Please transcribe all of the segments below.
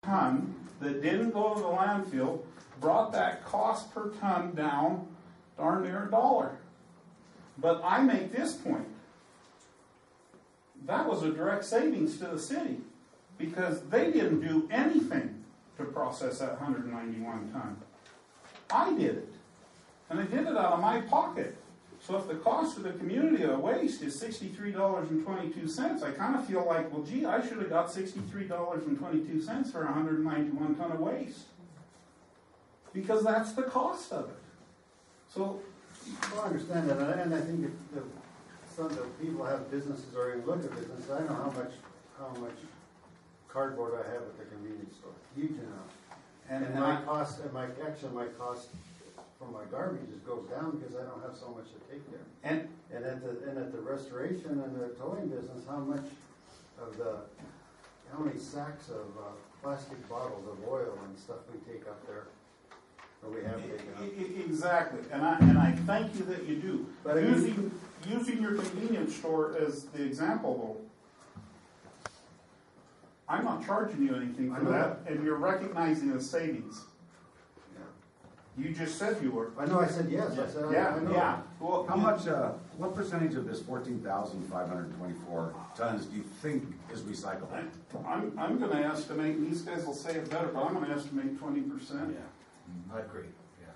ton that didn't go to the landfill brought that cost per ton down darn near $1. But I make this point. That was a direct savings to the city because they didn't do anything to process that 191 ton. I did it. And I did it out of my pocket. So if the cost of the community of waste is $63.22, I kind of feel like, well, gee, I should have got $63.22 for 191 ton of waste. Because that's the cost of it. So, well, I understand that, and I think if some of the people have businesses or even look at businesses, I know how much cardboard I have at the convenience store. Huge amount. And my cost from my garbage just goes down because I don't have so much to take there. And at the restoration and the towing business, how many sacks of plastic bottles of oil and stuff we take up there, or we have taken up. Exactly, and I thank you that you do. But using your convenience store as the example, though, I'm not charging you anything for that, and you're recognizing the savings. You just said you were. I know. I said yes. I said I know. Yeah. Well, how much? What percentage of this 14,524 tons do you think is recyclable? I'm going to estimate, and these guys will say it better, but I'm going to estimate 20%. Yeah, I agree. Yeah.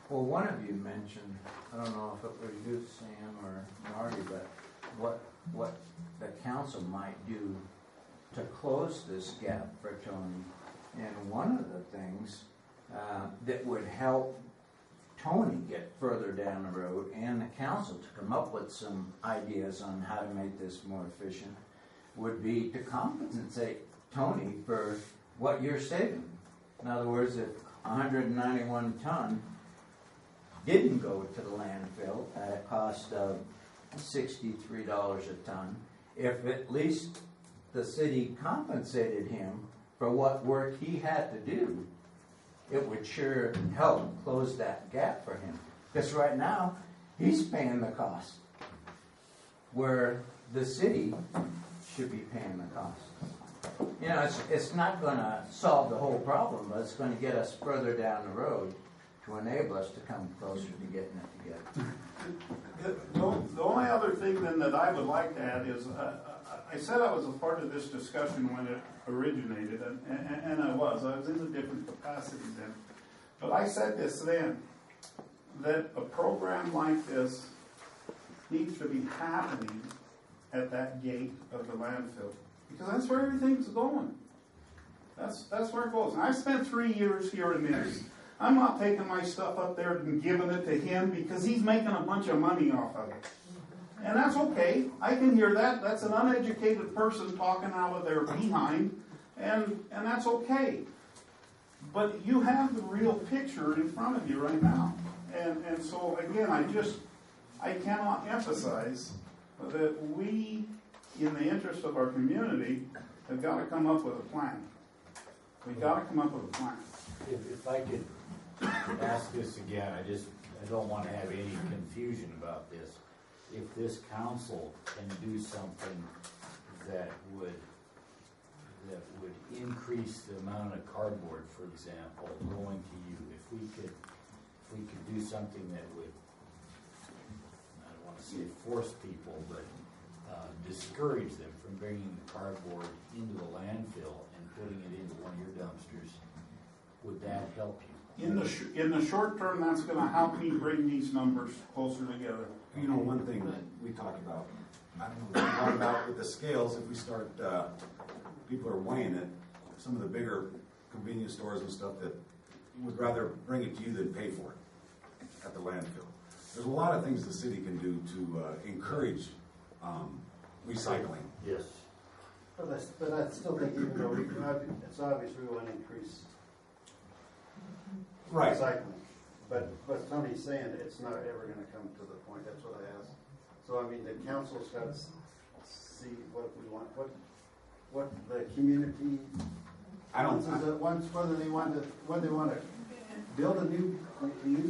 Well, one of you mentioned, I don't know if it was you, Sam, or Marty, but what the council might do to close this gap for Tony. And one of the things that would help Tony get further down the road and the council to come up with some ideas on how to make this more efficient would be to compensate Tony for what you're saving. In other words, if 191 ton didn't go to the landfill at a cost of $63 a ton, if at least the city compensated him for what work he had to do, it would sure help close that gap for him. Because right now, he's paying the cost, where the city should be paying the cost. You know, it's not going to solve the whole problem, but it's going to get us further down the road to enable us to come closer to getting it together. The only other thing then that I would like to add is, I said I was a part of this discussion when it originated, and I was in a different capacity then. But I said this then, that a program like this needs to be happening at that gate of the landfill, because that's where everything's going. That's where it goes. And I spent 3 years hearing this. I'm not taking my stuff up there and giving it to him because he's making a bunch of money off of it. And that's okay. I can hear that. That's an uneducated person talking out of their behind, and that's okay. But you have the real picture in front of you right now. And so, again, I cannot emphasize that we, in the interest of our community, have got to come up with a plan. We've got to come up with a plan. If I could ask this again, I don't want to have any confusion about this. If this council can do something that would increase the amount of cardboard, for example, going to you, if we could do something that would, I don't want to say force people, but discourage them from bringing the cardboard into the landfill and putting it into one of your dumpsters, would that help you? In the short term, that's going to help me bring these numbers closer together. You know, one thing that we talked about, I don't know, we talked about with the scales, if we start, people are weighing it, some of the bigger convenience stores and stuff that would rather bring it to you than pay for it at the landfill. There's a lot of things the city can do to encourage recycling. Yes. But I still think even though it's obvious we want to increase recycling. But Tony's saying it's not ever going to come to the point. That's what I asked. So I mean, the council's got to see what we want, what the community wants, whether they want to build a new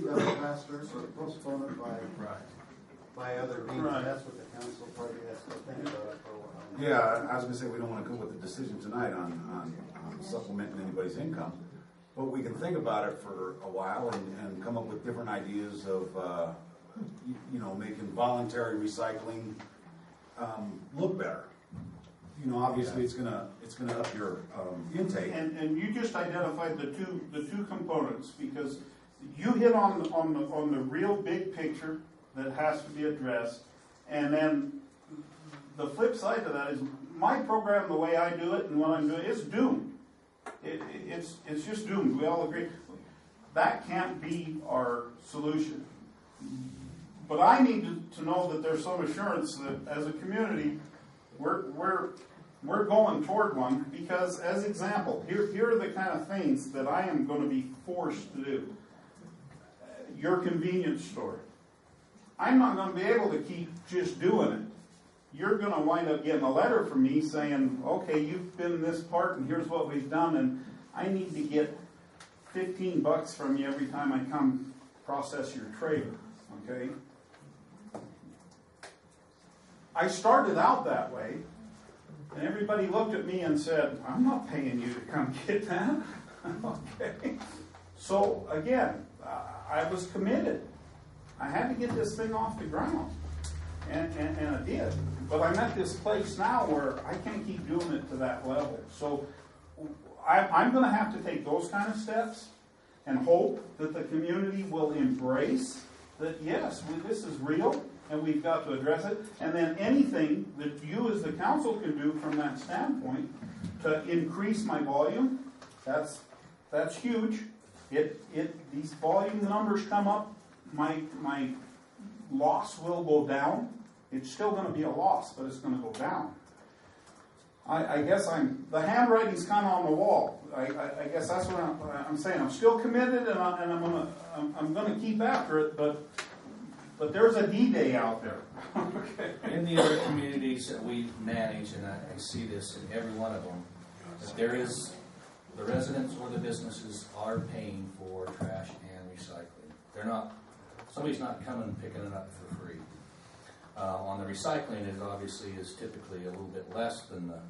dump faster or postpone it by. Right. by other means, Right. that's what the council probably has to think about it for a while. Yeah, I was gonna say, we don't wanna come with a decision tonight on supplementing anybody's income, but we can think about it for a while and come up with different ideas of, you know, making voluntary recycling, look better. You know, obviously, it's gonna up your, intake. And you just identified the two components, because you hit on the real big picture that has to be addressed, and then the flip side of that is my program, the way I do it and what I'm doing, is doomed. It's just doomed. We all agree. That can't be our solution. But I need to know that there's some assurance that as a community, we're going toward one, because as example, here are the kind of things that I am going to be forced to do. Your convenience store. I'm not going to be able to keep just doing it. You're going to wind up getting a letter from me saying, okay, you've been this part and here's what we've done, and I need to get $15 from you every time I come process your trailer, okay? I started out that way, and everybody looked at me and said, I'm not paying you to come get that. Okay. So again, I was committed. I had to get this thing off the ground. And I did. But I'm at this place now where I can't keep doing it to that level. So I'm going to have to take those kind of steps and hope that the community will embrace that, yes, this is real and we've got to address it. And then anything that you as the council can do from that standpoint to increase my volume, that's huge. These volume numbers come up, my loss will go down. It's still going to be a loss, but it's going to go down. I guess the handwriting's kind of on the wall. I guess that's what I'm saying. I'm still committed, and I'm going to keep after it. But there's a D-Day out there. Okay. In the other communities that we manage, and I see this in every one of them, that there is the residents or the businesses are paying for trash and recycling. They're not. Somebody's not coming and picking it up for free. On the recycling, it obviously is typically a little bit less than the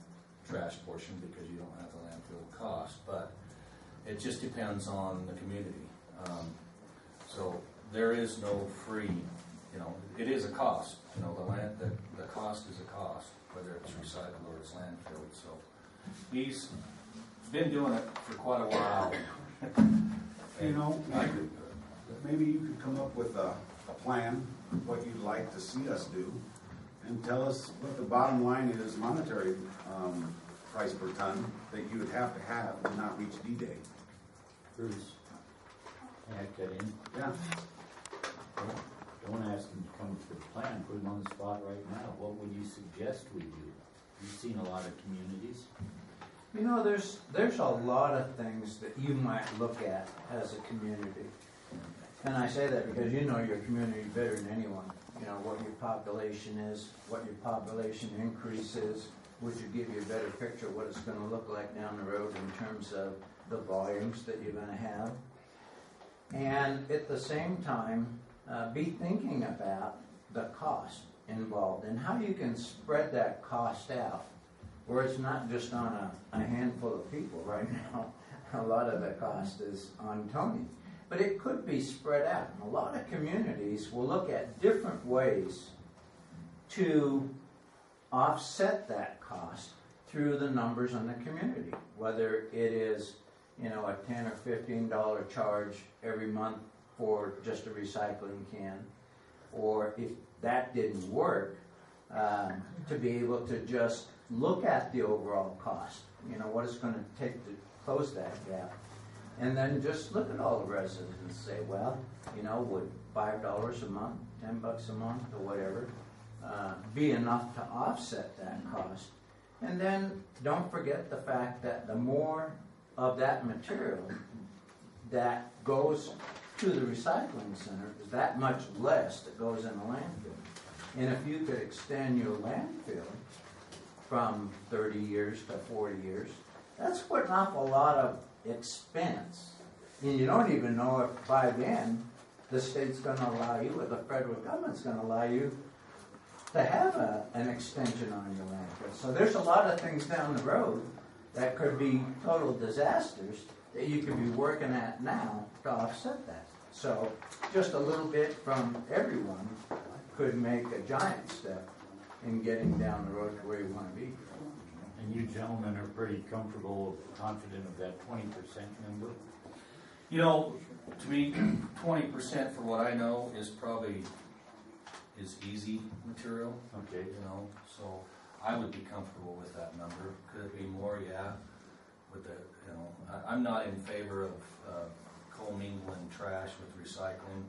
trash portion because you don't have the landfill cost, but it just depends on the community. So there is no free, it is a cost. The cost is a cost, whether it's recycled or it's landfilled. So he's been doing it for quite a while. Maybe you could come up with a plan, what you'd like to see us do, and tell us what the bottom line is, monetary price per ton, that you would have to not reach D-Day. Bruce, can I cut in? Yeah. Don't ask him to come up with a plan, put him on the spot right now. What would you suggest we do? You've seen a lot of communities. There's a lot of things that you might look at as a community. And I say that because you know your community better than anyone. You know what your population is, what your population increase is, which would give you a better picture of what it's going to look like down the road in terms of the volumes that you're going to have. And at the same time, be thinking about the cost involved and how you can spread that cost out where it's not just on a handful of people right now. A lot of the cost is on Tony. But it could be spread out. A lot of communities will look at different ways to offset that cost through the numbers on the community. Whether it is, a $10 or $15 charge every month for just a recycling can, or if that didn't work, to be able to just look at the overall cost. What it's going to take to close that gap. And then just look at all the residents and say, well, would $5 a month, $10 a month, or whatever, be enough to offset that cost? And then don't forget the fact that the more of that material that goes to the recycling center is that much less that goes in the landfill. And if you could extend your landfill from 30 years to 40 years, that's putting off a lot of expense. And you don't even know if by then the state's gonna allow you, or the federal government's gonna allow you to have an extension on your landfill. So there's a lot of things down the road that could be total disasters that you could be working at now to offset that. So just a little bit from everyone could make a giant step in getting down the road to where you want to be. And you gentlemen are pretty comfortable, confident of that 20% number? You know, to me, 20% for what I know is probably easy material, Okay. you know, so I would be comfortable with that number. Could it be more? Yeah. With the, you know, I'm not in favor of commingling trash with recycling.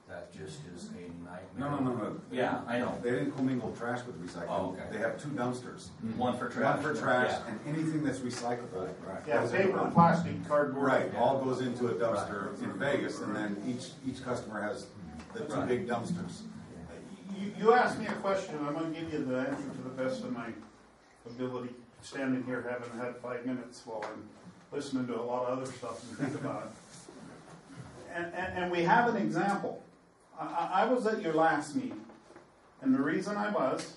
That just is a nightmare. No. Yeah, I know. They didn't commingle trash with recycling. Oh, okay. They have 2 dumpsters. One for trash. One for trash Yeah. and anything that's recyclable. Yeah, goes into paper, one. plastic, cardboard. Right, all goes into a dumpster in Vegas, and then each customer has the 2 Right. big dumpsters. You asked me a question, I'm gonna give you the answer to the best of my ability, standing here having had 5 minutes while I'm listening to a lot of other stuff and think about it. And we have an example. I was at your last meeting, and the reason I was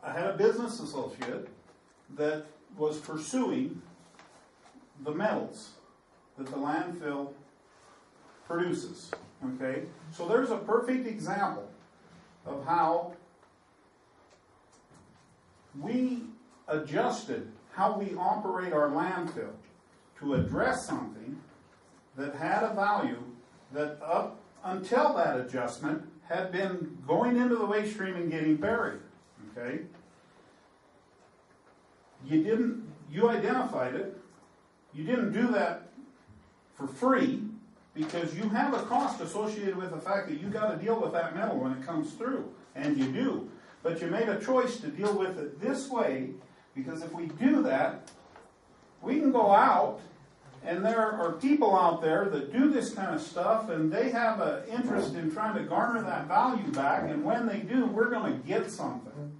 I had a business associate that was pursuing the metals that the landfill produces. Okay, so there's a perfect example of how we adjusted how we operate our landfill to address something that had a value that up until that adjustment had been going into the waste stream and getting buried. Okay, you identified it. You didn't do that for free, because you have a cost associated with the fact that you got to deal with that metal when it comes through, and you do. But you made a choice to deal with it this way, because if we do that, we can go out, and there are people out there that do this kind of stuff, and they have an interest in trying to garner that value back, and when they do, we're going to get something.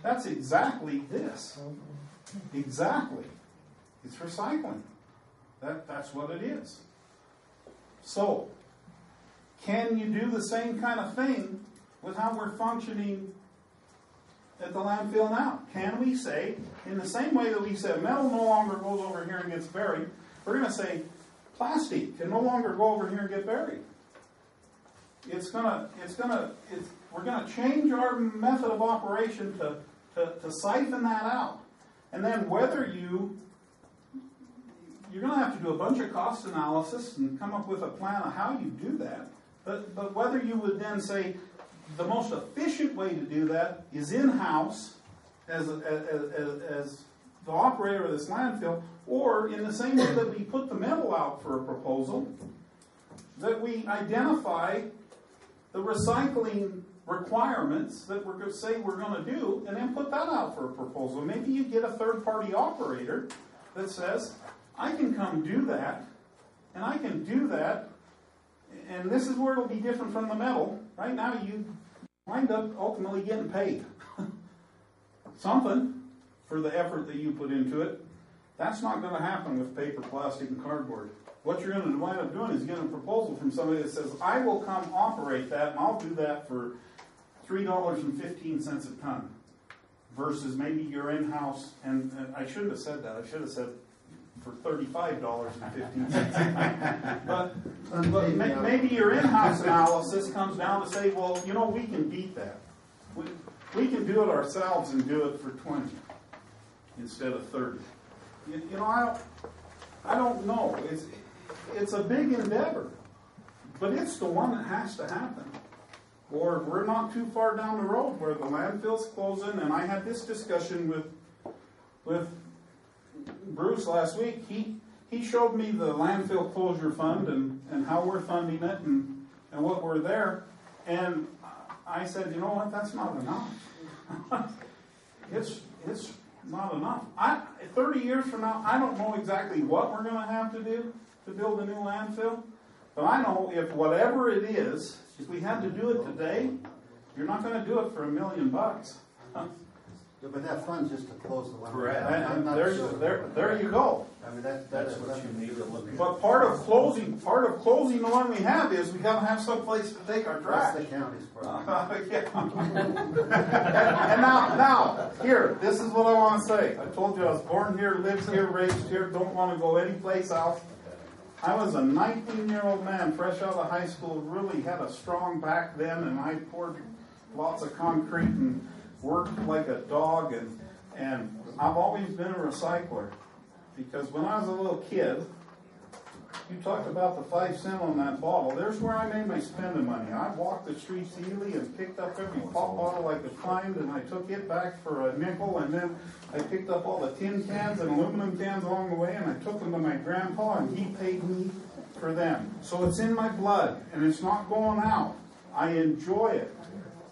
That's exactly this. Exactly. It's recycling. That's what it is. So, can you do the same kind of thing with how we're functioning at the landfill now? Can we say, in the same way that we said metal no longer goes over here and gets buried, we're going to say plastic can no longer go over here and get buried. We're going to change our method of operation to siphon that out. And then whether you're going to have to do a bunch of cost analysis and come up with a plan of how you do that. But whether you would then say the most efficient way to do that is in-house as the operator of this landfill, or in the same way that we put the metal out for a proposal, that we identify the recycling requirements that we're going to say we're going to do, and then put that out for a proposal. Maybe you get a third-party operator that says, I can come do that, and I can do that, and this is where it'll be different from the metal. Right now, you wind up ultimately getting paid something for the effort that you put into it. That's not going to happen with paper, plastic, and cardboard. What you're going to wind up doing is getting a proposal from somebody that says, I will come operate that, and I'll do that for $3.15 a ton, versus maybe your in-house, and I shouldn't have said that. I should have said for $35.15. But maybe your in-house analysis comes down to say, well, you know, we can beat that. We can do it ourselves and do it for 20 instead of 30. You know, I don't know. It's a big endeavor, but it's the one that has to happen. Or we're not too far down the road where the landfill's closing, and I had this discussion with Bruce last week. He showed me the landfill closure fund and how we're funding it and what we're there. And I said, you know what, that's not enough. It's not enough. 30 years from now, I don't know exactly what we're going to have to do to build a new landfill. But I know if whatever it is, if we had to do it today, you're not going to do it for $1 million. But that fund's just to close the one. we Correct. have. I'm And not there, sure. there you go. I mean, that's That's what you need to look at. But part of closing the one we have is we gotta have some place to take our That's trash. the county's problem. Yeah. And now, here, this is what I wanna say. I told you I was born here, lived here, raised here, don't wanna go anyplace else. I was a 19-year-old man, fresh out of high school, really had a strong back then, and I poured lots of concrete and worked like a dog, and I've always been a recycler. Because when I was a little kid, you talked about the 5 cent on that bottle. There's where I made my spending money. I walked the streets of Ely and picked up every pop bottle I could find, and I took it back for a nickel, and then I picked up all the tin cans and aluminum cans along the way, and I took them to my grandpa, and he paid me for them. So it's in my blood, and it's not going out. I enjoy it.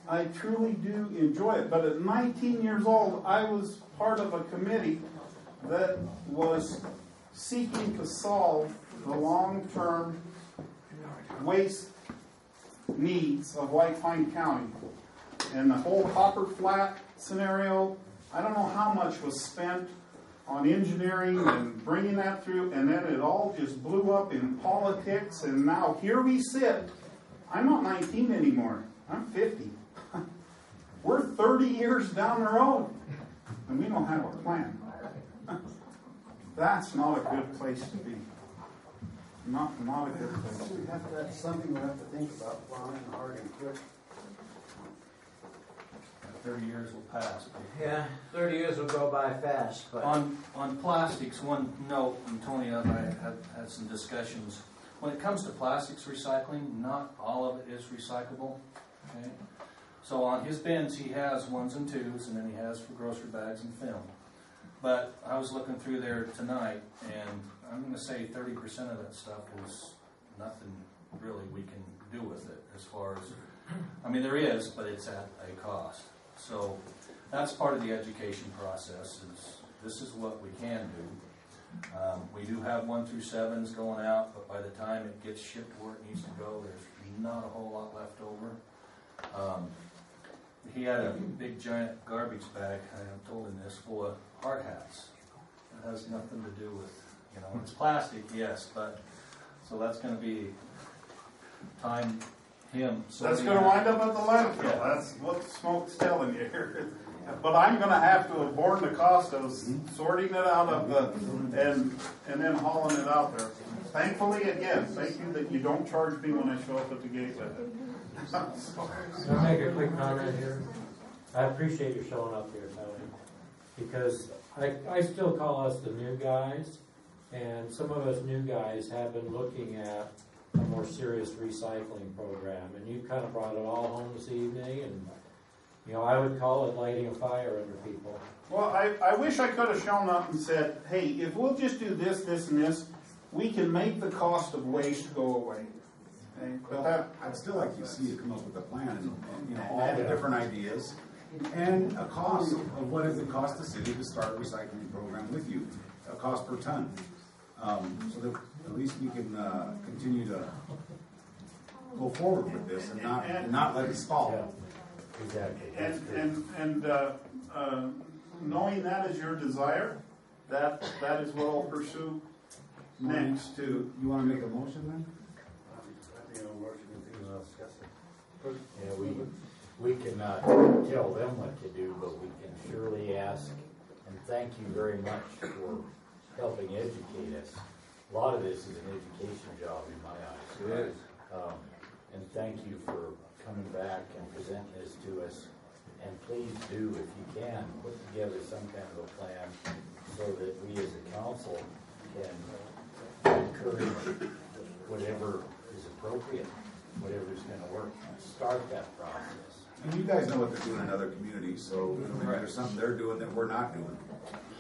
I truly do enjoy it. But at 19 years old, I was part of a committee that was seeking to solve the long-term waste needs of White Pine County. And the whole Copper Flat scenario, I don't know how much was spent on engineering and bringing that through, and then it all just blew up in politics, and now here we sit. I'm not 19 anymore. I'm 50. We're 30 years down the road, and we don't have a plan. That's not a good place to be. Not a good place to be. That's something we have to think about, plowing hard and quick. 30 years will pass. Yeah, 30 years will go by fast, but On plastics, one note, and Tony and I have had some discussions. When it comes to plastics recycling, not all of it is recyclable. Okay? So on his bins, he has 1s and 2s, and then he has for grocery bags and film. But I was looking through there tonight, and I'm going to say 30% of that stuff is nothing really we can do with it as far as, I mean, there is, but it's at a cost. So that's part of the education process. Is this is what we can do. We do have 1 through 7s going out, but by the time it gets shipped where it needs to go, there's not a whole lot left over. He had a big giant garbage bag, I told him this, full of hard hats. It has nothing to do with, it's plastic, yes, but, so that's going to be time him. That's going to wind up at the landfill. That's what the smoke's telling you here. But I'm going to have to have borne the cost of sorting it out of the, and then hauling it out there. Thankfully, again, thank you that you don't charge me when I show up at the gate with it. Can I make a quick comment here? I appreciate you showing up here, Tony, because I still call us the new guys, and some of us new guys have been looking at a more serious recycling program, and you kind of brought it all home this evening, and I would call it lighting a fire under people. Well, I wish I could have shown up and said, hey, if we'll just do this, this, and this, we can make the cost of waste go away. Okay? But that, I'd still like to see you come up with a plan and all the different ideas and a cost of what does it cost the city to start a recycling program with you, a cost per ton. So that at least we can continue to go forward with this and not let it stall. Yeah, exactly. and knowing that is your desire, that is what I'll pursue next too. You want to make a motion then? Yeah, we cannot tell them what to do, but we can surely ask, and thank you very much for helping educate us. A lot of this is an education job in my eyes. it is. And thank you for coming back and presenting this to us. And please do, if you can, put together some kind of a plan so that we as a council can encourage whatever is appropriate, whatever is going to work, start that process. And you guys know what they're doing in other communities, so maybe there's something they're doing that we're not doing.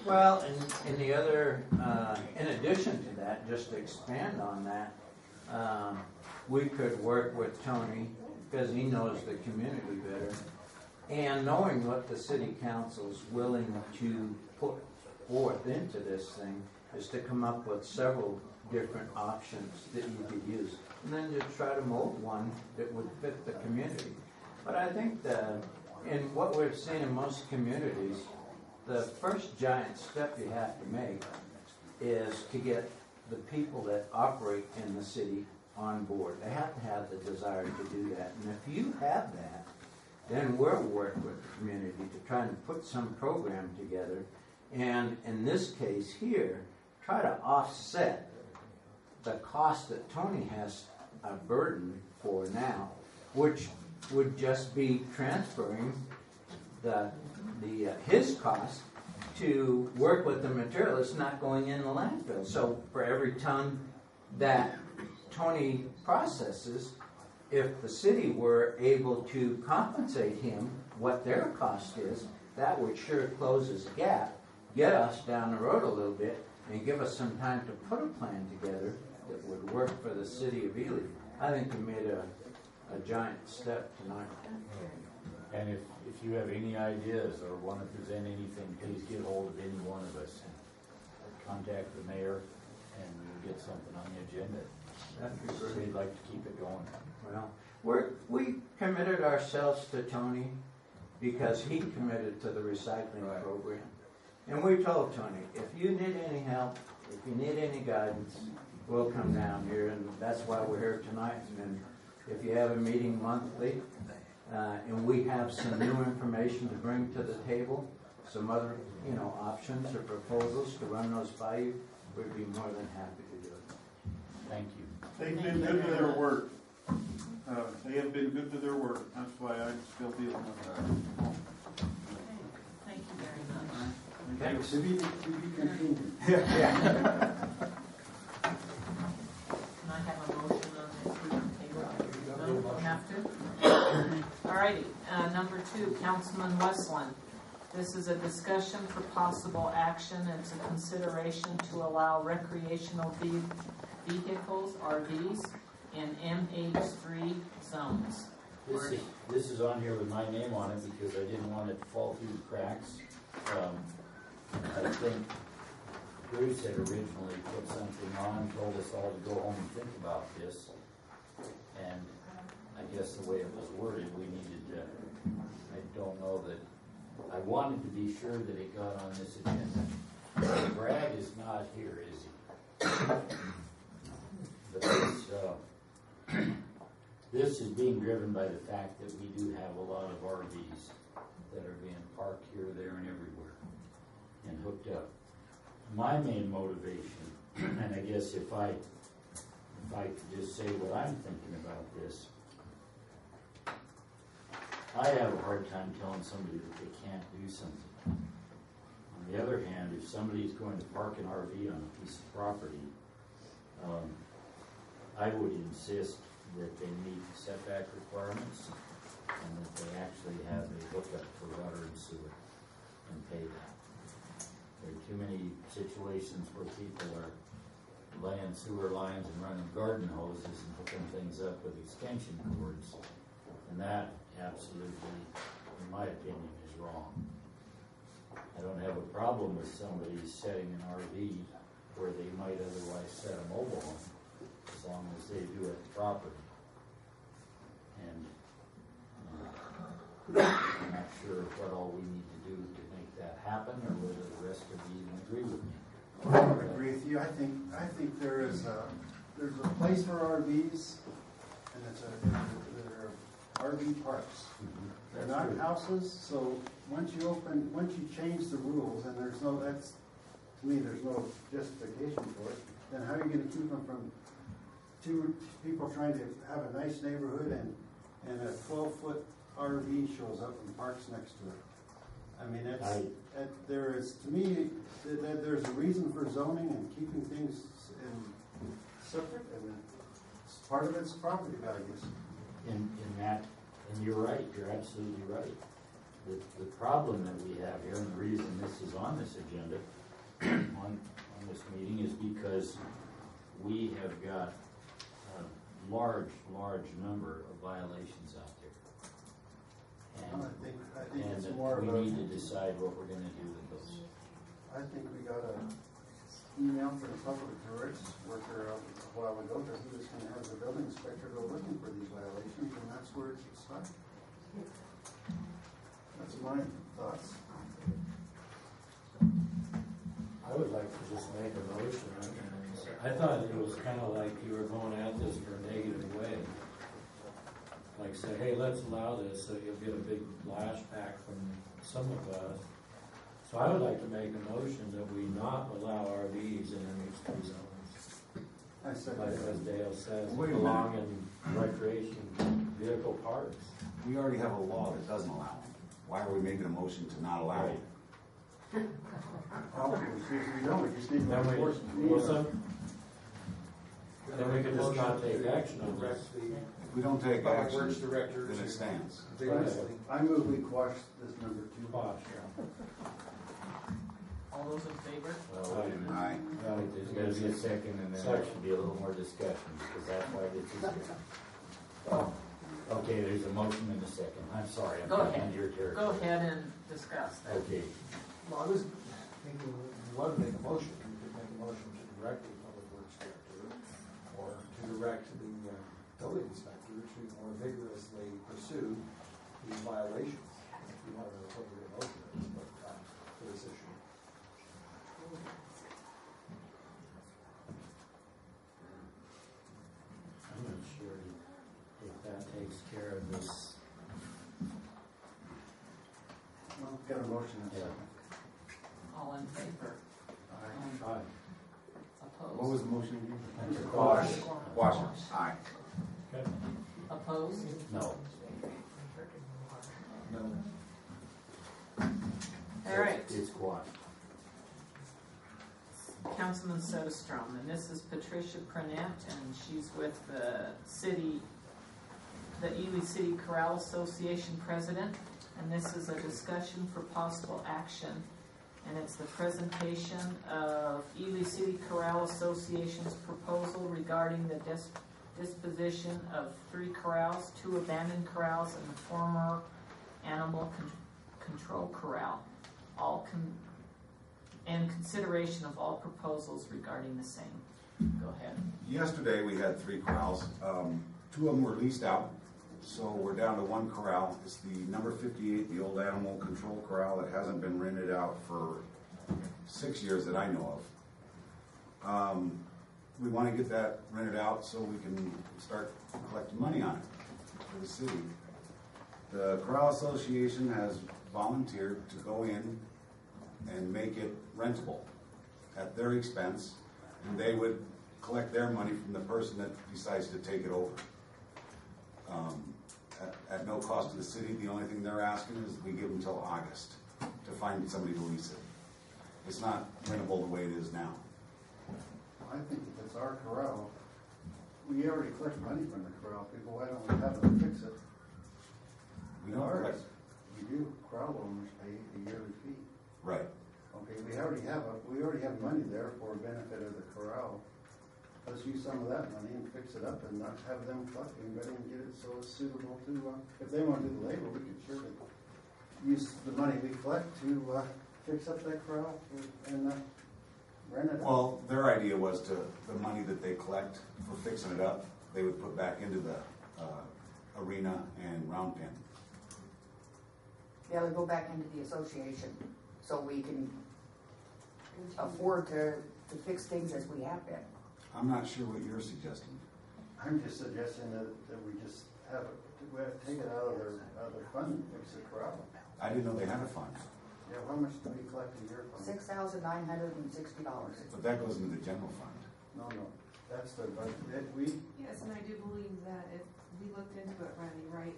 Well, and the other, in addition to that, just to expand on that, we could work with Tony, because he knows the community better, and knowing what the city council's willing to put forth into this thing, is to come up with several different options that you could use, and then to try to mold one that would fit the community. But I think that in what we're seeing in most communities, the first giant step you have to make is to get the people that operate in the city on board. They have to have the desire to do that. And if you have that, then we'll work with the community to try and put some program together. And in this case here, try to offset the cost that Tony has a burden for now, which would just be transferring his cost to work with the material that's not going in the landfill. So for every ton that Tony processes, if the city were able to compensate him what their cost is, that would sure close his gap, get us down the road a little bit, and give us some time to put a plan together that would work for the city of Ely. I think we made a giant step tonight. And if you have any ideas or want to present anything, please get hold of any one of us. Contact the mayor and we'll get something on the agenda. That'd be great. We'd like to keep it going. Well, we committed ourselves to Tony because he committed to the recycling program. And we told Tony, if you need any help, if you need any guidance, we'll come down here, and that's why we're here tonight. And if you have a meeting monthly, and we have some new information to bring to the table, some other, options or proposals to run those by you, we'd be more than happy to do it. Thank you. They've been good to their work. They have been good to their work. That's why I'm still dealing with that. Thank you very much. Thanks. To be continued. Can I have a motion on this? We can table it. No, don't have to? All righty, number 2, Councilman Westland. This is a discussion for possible action. It's a consideration to allow recreational vehicles, RVs, in MH3 zones. This is on here with my name on it because I didn't want it to fall through the cracks. I think Bruce had originally put something on, told us all to go home and think about this. And I guess the way it was worded, we needed to, I don't know that, I wanted to be sure that it got on this agenda. Brad is not here, is he? But this is being driven by the fact that we do have a lot of RVs that are being parked here, there, and everywhere and hooked up. My main motivation, and I guess if I could just say what I'm thinking about this, I have a hard time telling somebody that they can't do something. On the other hand, if somebody's going to park an RV on a piece of property, I would insist that they meet setback requirements and that they actually have a hookup for water and sewer and pay that. There are too many situations where people are laying sewer lines and running garden hoses and hooking things up with extension cords. And that absolutely, in my opinion, is wrong. I don't have a problem with somebody setting an RV where they might otherwise set a mobile home, as long as they do it properly. And I'm not sure what all we need to do to make that happen, or whether the rest of you even agree with me. I would agree with you. I think there's a place for RVs, and there are RV parks. They're not houses, so once you change the rules, and there's no justification for it, then how are you going to keep them from two people trying to have a nice neighborhood and a 12-foot RV shows up and parks next to it? I mean, to me, there's a reason for zoning and keeping things separate, and part of it's property values. In that, and you're right, you're absolutely right. The problem that we have here, and the reason this is on this agenda, on this meeting, is because we have got a large number of violations out there. And, I think it's more we of need to decide what we're gonna do with those. I think we got an email from the public works worker a while ago that he was going to have the building inspector go looking for these violations, and that's where it should start. That's my thoughts. just make a motion. I thought it was kind of like you were going at this for a negative way. Like say, hey, let's allow this, so you'll get a big flashback from some of us. So I would like to make a motion that we not allow RVs in MH3 zones. I said, Like as Dale says, Wait a belong in recreation vehicle parks. We already have a law that doesn't allow them. Why are we making a motion to not allow them? oh, if we don't, we just need to Then enforce then we could just not take action on this. If we don't take Public action, Works Director then it to stands. vigorously. I move we quash this number 2. Quash. All those in favor? Well, wait a minute. Aye. There's gotta be a second, and then there should be a little more discussion, because that's why this is here. Okay, there's a motion and a second. I'm sorry, I'm Go getting ahead. into your territory. Go ahead and discuss that. Okay, Well, I was thinking, if you want to make a motion, you could make a motion to direct the Public Works Director or to direct the building inspector to more vigorously pursue these violations. If you want to appropriate a motion for this issue. I'm not sure if that takes care of this. Well, got a motion and a second. All in favor? Aye. Opposed? What was the motion again? Quash. Quash. Aye. Okay. Opposed? no. No. All right. It's quashed. Councilman Soderstrom, and this is Patricia Prenette, and she's with the Ely City Corral Association president, and this is a discussion for possible action, and it's the presentation of Ely City Corral Association's proposal regarding the disposition of 3 corrals, 2 abandoned corrals, and the former animal control corral, and consideration of all proposals regarding the same. Go ahead. Yesterday, we had 3 corrals. 2 of them were leased out, so we're down to 1 corral. It's the number 58, the old animal control corral that hasn't been rented out for 6 years that I know of. We want to get that rented out so we can start collecting money on it for the city. The Corral Association has volunteered to go in and make it rentable at their expense, and they would collect their money from the person that decides to take it over. At no cost to the city, the only thing they're asking is we give them till August to find somebody to lease it. It's not rentable the way it is now. I think if it's our corral, we already collect money from the corral people, why don't we have them fix it? We don't Ours, collect, we do, corral owners pay a yearly fee. right. Okay, we already have money there for benefit of the corral. Let's use some of that money and fix it up and not have them collect anybody and get it so it's suitable to, if they want to do the labor, we could surely use the money we collect to, fix up that corral and, rent it out. Well, their idea was the money that they collect for fixing it up, they would put back into the arena and round pen. Yeah, we go back into the association, so we can afford to fix things as we have been. I'm not sure what you're suggesting. I'm just suggesting that we just have it, we have to take it out of their fund and fix the corral. I didn't know they had a fund, Yeah, how much do we collect in your fund? $6,960. but that goes into the general fund. No, that's the budget, Yes, and I do believe that if we looked into it, Randy, right,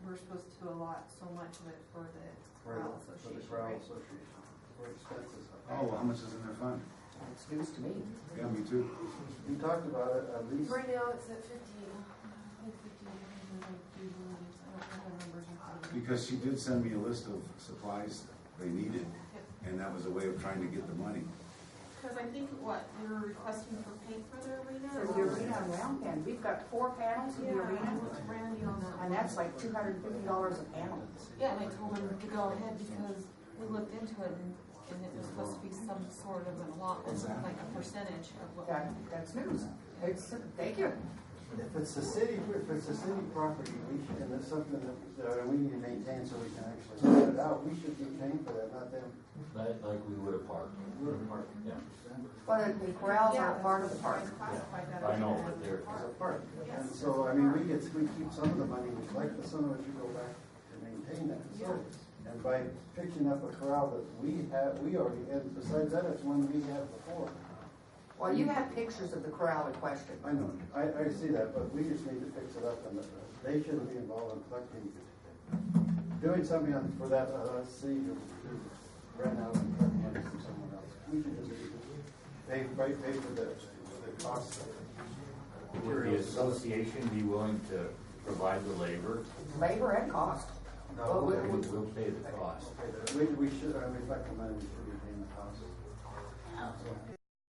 we're supposed to allot so much of it for the Corral for the Association, corral right? association, for expenses. Oh, how much is in their fund? It's news to me. Yeah, me too. You talked about it at least. Right now, it's at 50, I think 50, I do believe, I don't have the numbers in front of me. Because she did send me a list of supplies they needed, and that was a way of trying to get the money. Because I think, what, they were requesting for paint for the arena? For the arena and round pen, we've got 4 panels in the Yeah, arena, with Randy on that. and that's like $250 a panel. Yeah, and I told him to go ahead because we looked into it and it was supposed to be some sort of an allotment, What's that? like a percentage of what. That's news. Thank you. If it's a city property, we should, and it's something that we need to maintain so we can actually put it out, we should be paying for that, not them. Like we would a park. Yeah. But the corrals Yeah, aren't part of the park. it's classified that I as know, a but they're, As a park. And so, I mean, we keep some of the money, we collect, but some of it should go back to maintain that facility. And by fixing up a corral that we already had, besides that, it's one we had before. Well, you have pictures of the corral in question. I know, I see that, but we just need to fix it up, and they shouldn't be involved in collecting. Doing something for that, city to rent out and collect money from someone else. We should just pay for the cost of it. would the association be willing to provide the labor? Labor and cost. No, We'll pay the cost. we should, reflect the money, we should be paying the cost.